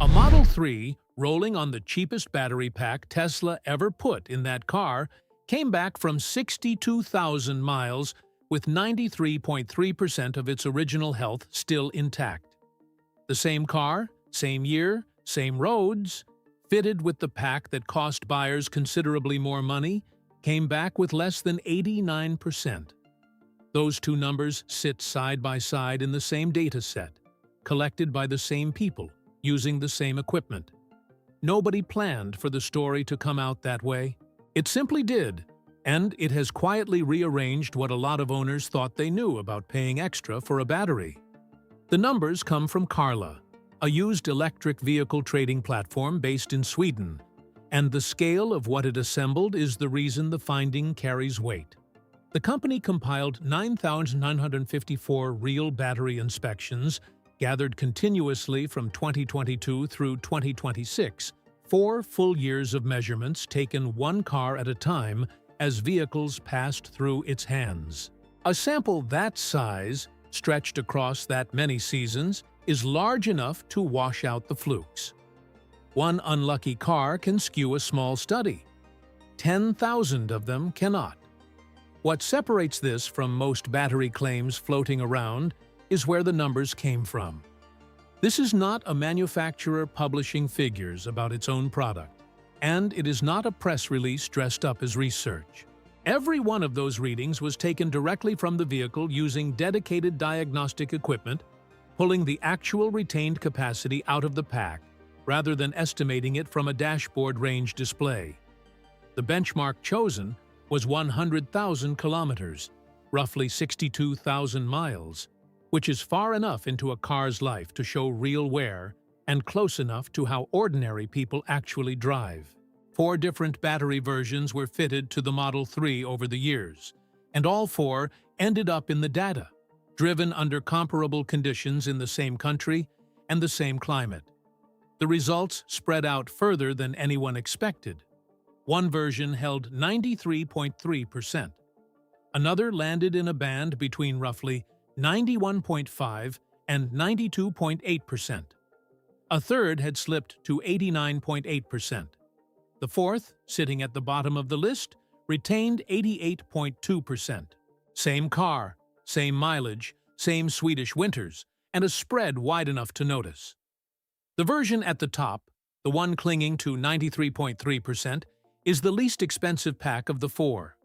A Model 3 rolling on the cheapest battery pack Tesla ever put in that car came back from 62,000 miles with 93.3% of its original health still intact. The same car, same year, same roads, fitted with the pack that cost buyers considerably more money, came back with less than 89%. Those two numbers sit side by side in the same dataset, collected by the same people, using the same equipment. Nobody planned for the story to come out that way. It simply did, and it has quietly rearranged what a lot of owners thought they knew about paying extra for a battery. The numbers come from Carla, a used electric vehicle trading platform based in Sweden, and the scale of what it assembled is the reason the finding carries weight. The company compiled 9,954 real battery inspections gathered continuously from 2022 through 2026, 4 full years of measurements taken one car at a time as vehicles passed through its hands. A sample that size, stretched across that many seasons, is large enough to wash out the flukes. One unlucky car can skew a small study. 10,000 of them cannot. What separates this from most battery claims floating around is where the numbers came from. This is not a manufacturer publishing figures about its own product, and it is not a press release dressed up as research. Every one of those readings was taken directly from the vehicle using dedicated diagnostic equipment, pulling the actual retained capacity out of the pack rather than estimating it from a dashboard range display. The benchmark chosen was 100,000 kilometers, roughly 62,000 miles, which is far enough into a car's life to show real wear and close enough to how ordinary people actually drive. 4 different battery versions were fitted to the Model 3 over the years, and all 4 ended up in the data, driven under comparable conditions in the same country and the same climate. The results spread out further than anyone expected. One version held 93.3%. Another landed in a band between roughly 91.5% and 92.8%. A third had slipped to 89.8%. The fourth, sitting at the bottom of the list, retained 88.2%. Same car, same mileage, same Swedish winters, and a spread wide enough to notice. The version at the top, the one clinging to 93.3%, is the least expensive pack of the 4.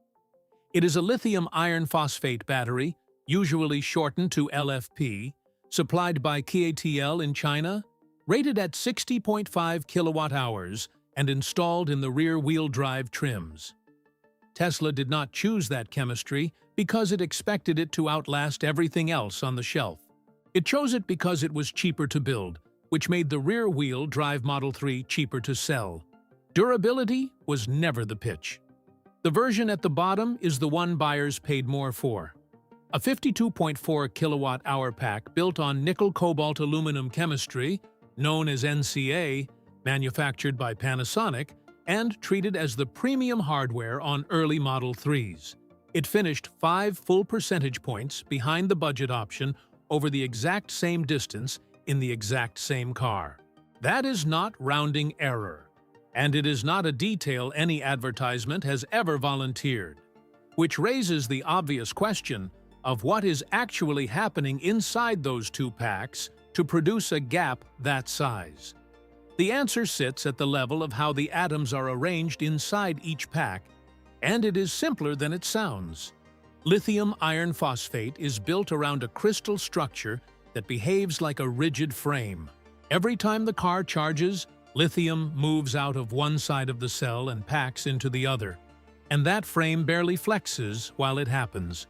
It is a lithium iron phosphate battery, usually shortened to LFP, supplied by KATL in China, rated at 60.5 kilowatt-hours and installed in the rear-wheel drive trims. Tesla did not choose that chemistry because it expected it to outlast everything else on the shelf. It chose it because it was cheaper to build, which made the rear-wheel drive Model 3 cheaper to sell. Durability was never the pitch. The version at the bottom is the one buyers paid more for. A 52.4 kilowatt-hour pack built on nickel-cobalt aluminum chemistry, known as NCA, manufactured by Panasonic, and treated as the premium hardware on early Model 3s. It finished 5 full percentage points behind the budget option over the exact same distance in the exact same car. That is not rounding error, and it is not a detail any advertisement has ever volunteered, which raises the obvious question of what is actually happening inside those 2 packs to produce a gap that size. The answer sits at the level of how the atoms are arranged inside each pack, and it is simpler than it sounds. Lithium iron phosphate is built around a crystal structure that behaves like a rigid frame. Every time the car charges, lithium moves out of one side of the cell and packs into the other, and that frame barely flexes while it happens.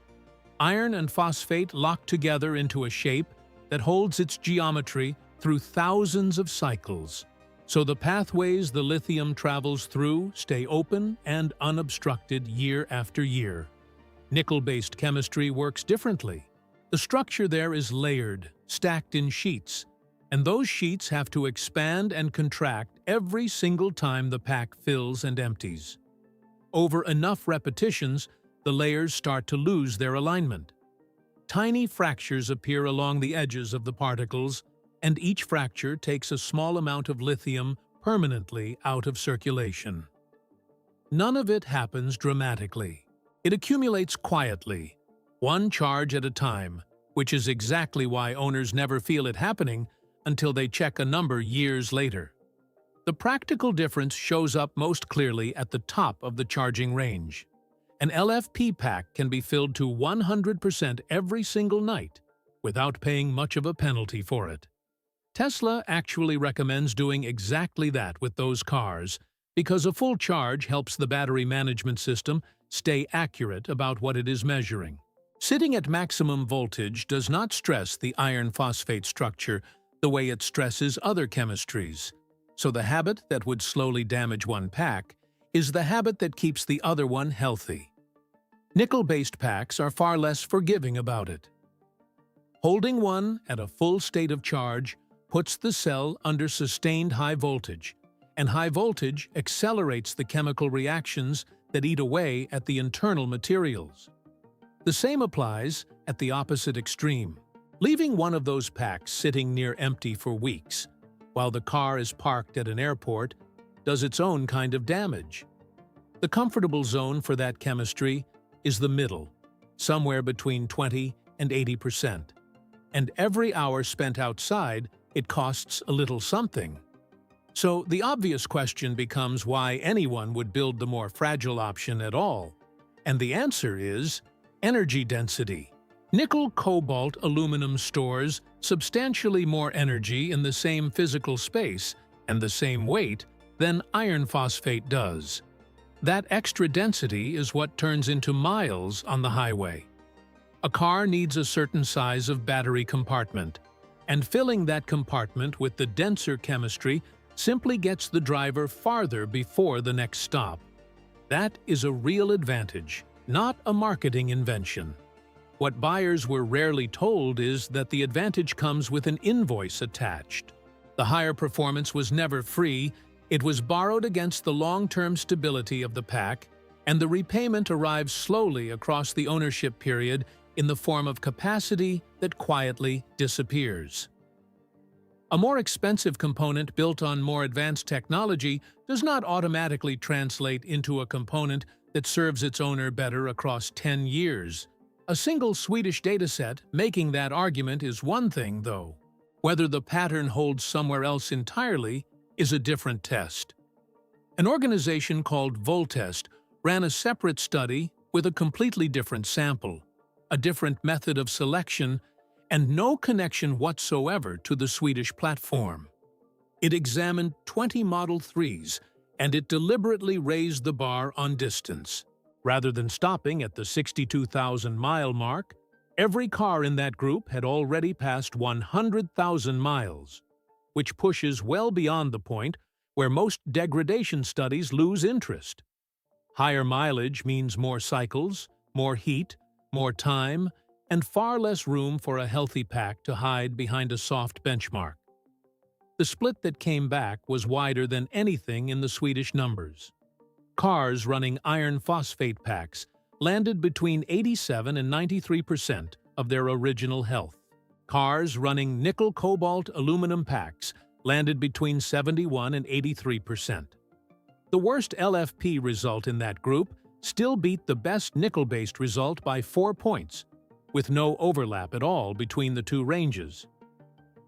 Iron and phosphate lock together into a shape that holds its geometry through thousands of cycles, so the pathways the lithium travels through stay open and unobstructed year after year. Nickel-based chemistry works differently. The structure there is layered, stacked in sheets, and those sheets have to expand and contract every single time the pack fills and empties. Over enough repetitions, the layers start to lose their alignment. Tiny fractures appear along the edges of the particles, and each fracture takes a small amount of lithium permanently out of circulation. None of it happens dramatically. It accumulates quietly, one charge at a time, which is exactly why owners never feel it happening until they check a number years later. The practical difference shows up most clearly at the top of the charging range. An LFP pack can be filled to 100% every single night without paying much of a penalty for it. Tesla actually recommends doing exactly that with those cars because a full charge helps the battery management system stay accurate about what it is measuring. Sitting at maximum voltage does not stress the iron phosphate structure the way it stresses other chemistries. So the habit that would slowly damage one pack is the habit that keeps the other one healthy. Nickel-based packs are far less forgiving about it. Holding one at a full state of charge puts the cell under sustained high voltage, and high voltage accelerates the chemical reactions that eat away at the internal materials. The same applies at the opposite extreme. Leaving one of those packs sitting near empty for weeks, while the car is parked at an airport, does its own kind of damage. The comfortable zone for that chemistry is the middle, somewhere between 20 and 80%. And every hour spent outside, it costs a little something. So the obvious question becomes why anyone would build the more fragile option at all. And the answer is energy density. Nickel-cobalt aluminum stores substantially more energy in the same physical space and the same weight than iron phosphate does. That extra density is what turns into miles on the highway. A car needs a certain size of battery compartment, and filling that compartment with the denser chemistry simply gets the driver farther before the next stop. That is a real advantage, not a marketing invention. What buyers were rarely told is that the advantage comes with an invoice attached. The higher performance was never free, it was borrowed against the long-term stability of the pack, and the repayment arrives slowly across the ownership period in the form of capacity that quietly disappears. A more expensive component built on more advanced technology does not automatically translate into a component that serves its owner better across 10 years. A single Swedish dataset making that argument is one thing, though. Whether the pattern holds somewhere else entirely is a different test. An organization called Voltest ran a separate study with a completely different sample, a different method of selection, and no connection whatsoever to the Swedish platform. It examined 20 Model 3s, and it deliberately raised the bar on distance. Rather than stopping at the 62,000-mile mark, every car in that group had already passed 100,000 miles, which pushes well beyond the point where most degradation studies lose interest. Higher mileage means more cycles, more heat, more time, and far less room for a healthy pack to hide behind a soft benchmark. The split that came back was wider than anything in the Swedish numbers. Cars running iron phosphate packs landed between 87 and 93% of their original health. Cars running nickel-cobalt aluminum packs landed between 71 and 83%. The worst LFP result in that group still beat the best nickel-based result by 4 points, with no overlap at all between the two ranges.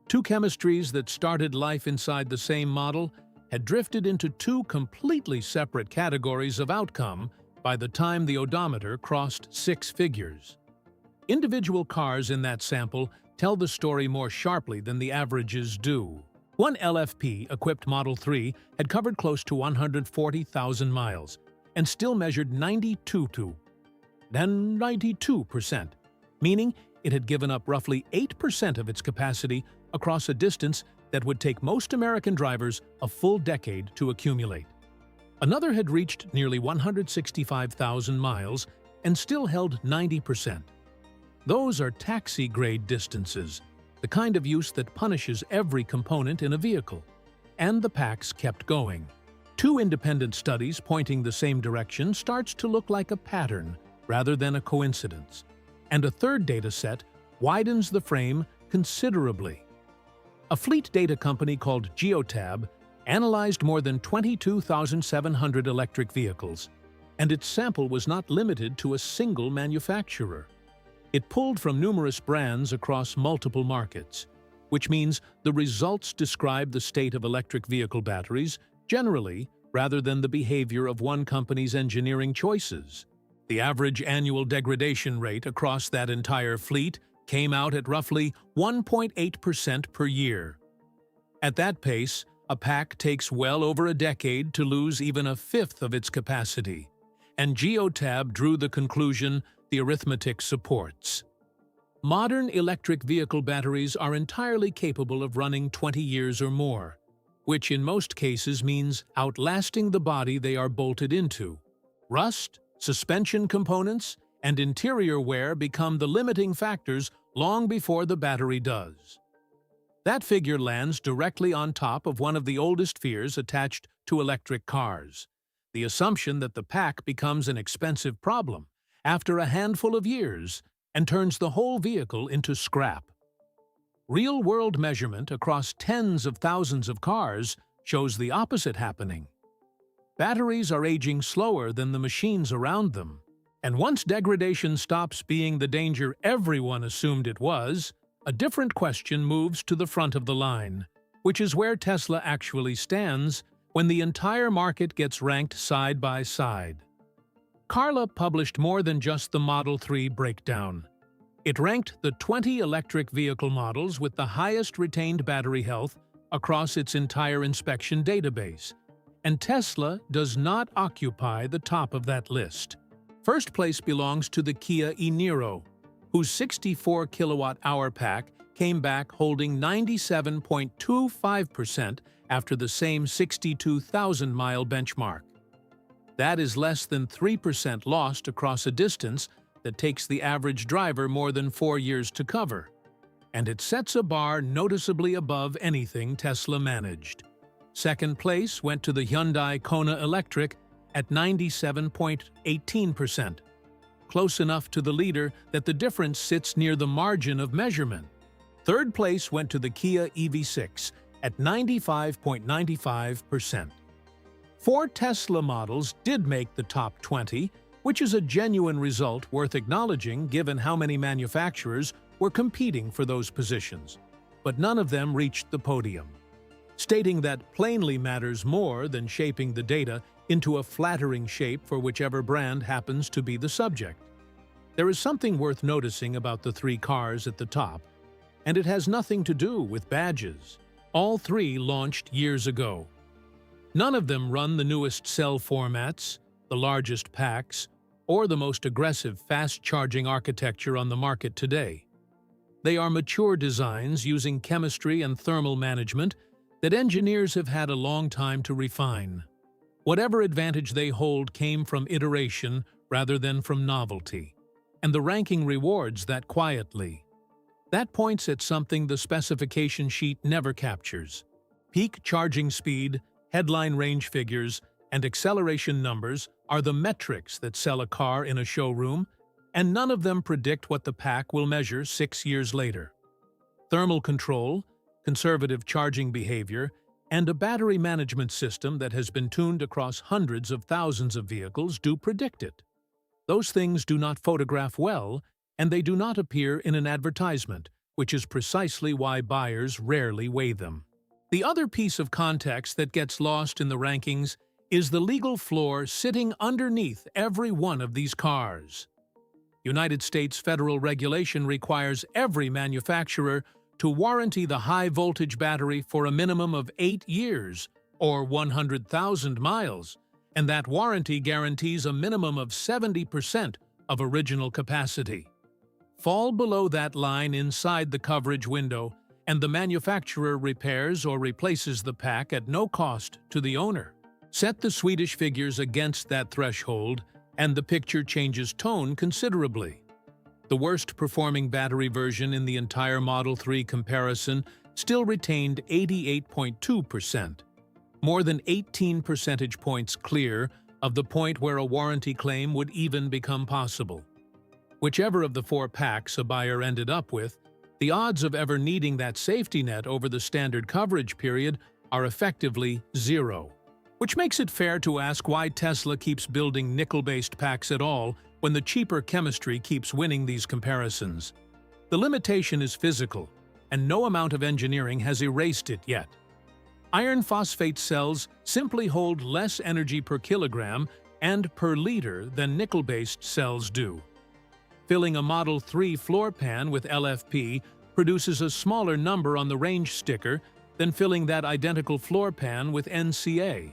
Two chemistries that started life inside the same model had drifted into two completely separate categories of outcome by the time the odometer crossed 6 figures. Individual cars in that sample tell the story more sharply than the averages do. One LFP-equipped Model 3 had covered close to 140,000 miles and still measured 92%, meaning it had given up roughly 8% of its capacity across a distance that would take most American drivers a full decade to accumulate. Another had reached nearly 165,000 miles and still held 90%. Those are taxi-grade distances, the kind of use that punishes every component in a vehicle. And the packs kept going. Two independent studies pointing the same direction starts to look like a pattern rather than a coincidence. And a third data set widens the frame considerably. A fleet data company called Geotab analyzed more than 22,700 electric vehicles, and its sample was not limited to a single manufacturer. It pulled from numerous brands across multiple markets, which means the results describe the state of electric vehicle batteries generally rather than the behavior of one company's engineering choices. The average annual degradation rate across that entire fleet came out at roughly 1.8% per year. At that pace, a pack takes well over a decade to lose even a fifth of its capacity, and Geotab drew the conclusion the arithmetic supports. Modern electric vehicle batteries are entirely capable of running 20 years or more, which in most cases means outlasting the body they are bolted into. Rust, suspension components, and interior wear become the limiting factors long before the battery does. That figure lands directly on top of one of the oldest fears attached to electric cars: the assumption that the pack becomes an expensive problem after a handful of years and turns the whole vehicle into scrap. Real-world measurement across tens of thousands of cars shows the opposite happening. Batteries are aging slower than the machines around them, and once degradation stops being the danger everyone assumed it was, a different question moves to the front of the line, which is where Tesla actually stands when the entire market gets ranked side by side. Carla published more than just the Model 3 breakdown. It ranked the 20 electric vehicle models with the highest retained battery health across its entire inspection database, and Tesla does not occupy the top of that list. First place belongs to the Kia e-Niro, whose 64 kilowatt-hour pack came back holding 97.25% after the same 62,000-mile benchmark. That is less than 3% lost across a distance that takes the average driver more than 4 years to cover, and it sets a bar noticeably above anything Tesla managed. Second place went to the Hyundai Kona Electric at 97.18%, close enough to the leader that the difference sits near the margin of measurement. Third place went to the Kia EV6 at 95.95%. 4 Tesla models did make the top 20, which is a genuine result worth acknowledging given how many manufacturers were competing for those positions, but none of them reached the podium, stating that plainly matters more than shaping the data into a flattering shape for whichever brand happens to be the subject. There is something worth noticing about the 3 cars at the top, and it has nothing to do with badges. All 3 launched years ago. None of them run the newest cell formats, the largest packs, or the most aggressive fast-charging architecture on the market today. They are mature designs using chemistry and thermal management that engineers have had a long time to refine. Whatever advantage they hold came from iteration rather than from novelty, and the ranking rewards that quietly. That points at something the specification sheet never captures. Peak charging speed, headline range figures, and acceleration numbers are the metrics that sell a car in a showroom, and none of them predict what the pack will measure 6 years later. Thermal control, conservative charging behavior, and a battery management system that has been tuned across hundreds of thousands of vehicles do predict it. Those things do not photograph well, and they do not appear in an advertisement, which is precisely why buyers rarely weigh them. The other piece of context that gets lost in the rankings is the legal floor sitting underneath every one of these cars. United States federal regulation requires every manufacturer to warranty the high-voltage battery for a minimum of 8 years, or 100,000 miles, and that warranty guarantees a minimum of 70% of original capacity. Fall below that line inside the coverage window, and the manufacturer repairs or replaces the pack at no cost to the owner. Set the Swedish figures against that threshold, and the picture changes tone considerably. The worst-performing battery version in the entire Model 3 comparison still retained 88.2%, more than 18 percentage points clear of the point where a warranty claim would even become possible. Whichever of the 4 packs a buyer ended up with, The odds of ever needing that safety net over the standard coverage period are effectively zero. Which makes it fair to ask why Tesla keeps building nickel-based packs at all when the cheaper chemistry keeps winning these comparisons. The limitation is physical, and no amount of engineering has erased it yet. Iron phosphate cells simply hold less energy per kilogram and per liter than nickel-based cells do. Filling a Model 3 floor pan with LFP produces a smaller number on the range sticker than filling that identical floor pan with NCA.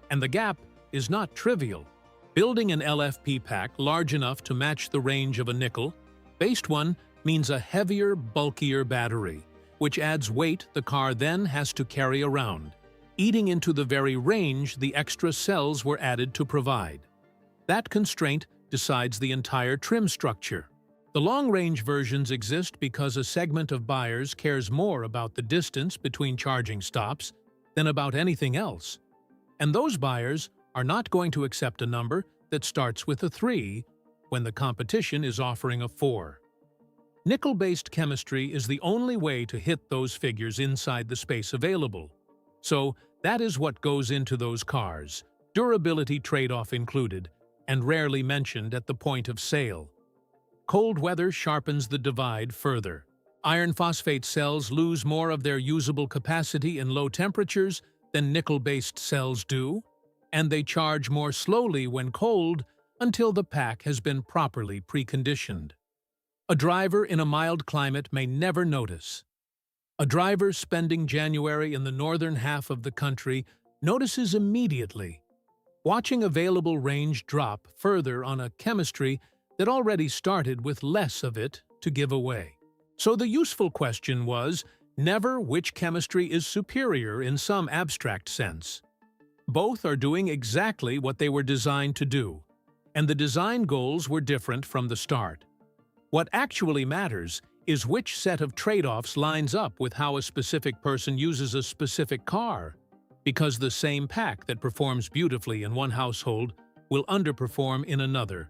And the gap is not trivial. Building an LFP pack large enough to match the range of a nickel-based one means a heavier, bulkier battery, which adds weight the car then has to carry around, eating into the very range the extra cells were added to provide. That constraint decides the entire trim structure. The long-range versions exist because a segment of buyers cares more about the distance between charging stops than about anything else. And those buyers are not going to accept a number that starts with a 3 when the competition is offering a 4. Nickel-based chemistry is the only way to hit those figures inside the space available. So that is what goes into those cars, durability trade-off included, and rarely mentioned at the point of sale. Cold weather sharpens the divide further. Iron phosphate cells lose more of their usable capacity in low temperatures than nickel-based cells do, and they charge more slowly when cold until the pack has been properly preconditioned. A driver in a mild climate may never notice. A driver spending January in the northern half of the country notices immediately, watching available range drop further on a chemistry that already started with less of it to give away. So the useful question was never which chemistry is superior in some abstract sense. Both are doing exactly what they were designed to do, and the design goals were different from the start. What actually matters is which set of trade-offs lines up with how a specific person uses a specific car, because the same pack that performs beautifully in one household will underperform in another,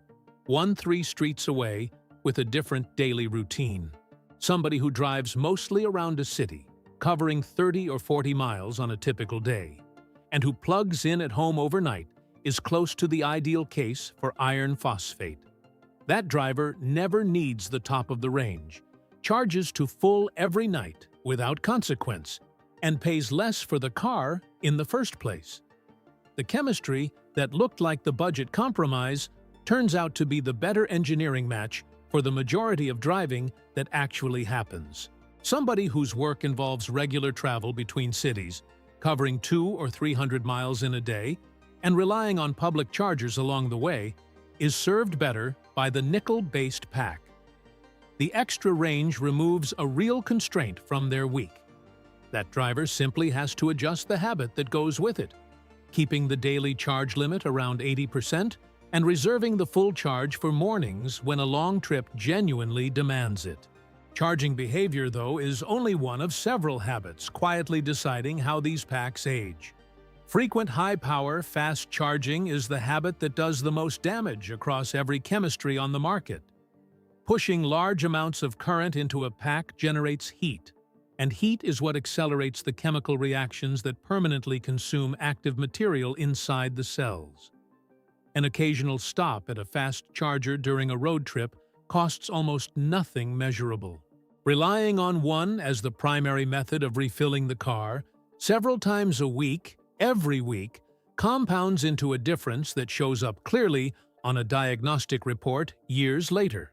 1-3 streets away with a different daily routine. Somebody who drives mostly around a city, covering 30 or 40 miles on a typical day, and who plugs in at home overnight is close to the ideal case for iron phosphate. That driver never needs the top of the range, charges to full every night without consequence, and pays less for the car in the first place. The chemistry that looked like the budget compromise turns out to be the better engineering match for the majority of driving that actually happens. Somebody whose work involves regular travel between cities, covering 200 or 300 miles in a day, and relying on public chargers along the way, is served better by the nickel-based pack. The extra range removes a real constraint from their week. That driver simply has to adjust the habit that goes with it, keeping the daily charge limit around 80% and reserving the full charge for mornings when a long trip genuinely demands it. Charging behavior, though, is only one of several habits quietly deciding how these packs age. Frequent high-power, fast charging is the habit that does the most damage across every chemistry on the market. Pushing large amounts of current into a pack generates heat, and heat is what accelerates the chemical reactions that permanently consume active material inside the cells. An occasional stop at a fast charger during a road trip costs almost nothing measurable. Relying on one as the primary method of refilling the car, several times a week, every week, compounds into a difference that shows up clearly on a diagnostic report years later.